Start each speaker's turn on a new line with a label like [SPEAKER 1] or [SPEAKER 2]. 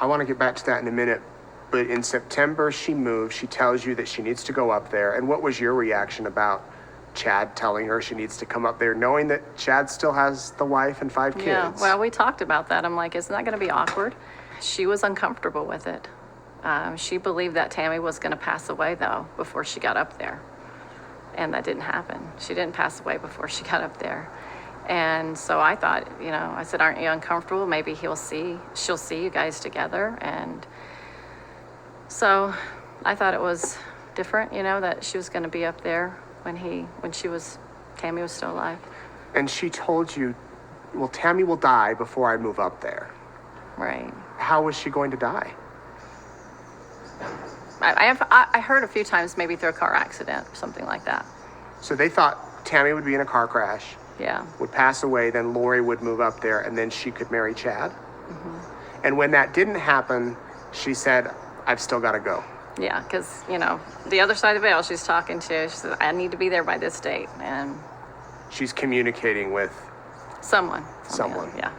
[SPEAKER 1] I want to get back to that in a minute, but in September she moved. She tells you that she needs to go up there. And what was your reaction about Chad telling her she needs to come up there, knowing that Chad still has the wife and 5 kids?
[SPEAKER 2] Yeah, well, we talked about that. I'm like, isn't that going to be awkward? She was uncomfortable with it. She believed that Tammy was going to pass away, though, before she got up there. And that didn't happen. She didn't pass away before she got up there. And so I thought, I said, aren't you uncomfortable? Maybe she'll see you guys together. And so I thought it was different, that she was going to be up there when Tammy was still alive.
[SPEAKER 1] And she told you, well, Tammy will die before I move up there.
[SPEAKER 2] Right.
[SPEAKER 1] How was she going to die?
[SPEAKER 2] I heard a few times maybe through a car accident or something like that.
[SPEAKER 1] So they thought Tammy would be in a car crash.
[SPEAKER 2] Yeah.
[SPEAKER 1] Would pass away, then Lori would move up there, and then she could marry Chad.
[SPEAKER 2] Mm-hmm.
[SPEAKER 1] And when that didn't happen, she said, I've still got to go.
[SPEAKER 2] Yeah, because, the other side of the veil she's talking to, she said, I need to be there by this date. And
[SPEAKER 1] she's communicating with
[SPEAKER 2] someone.
[SPEAKER 1] Someone.
[SPEAKER 2] Yeah.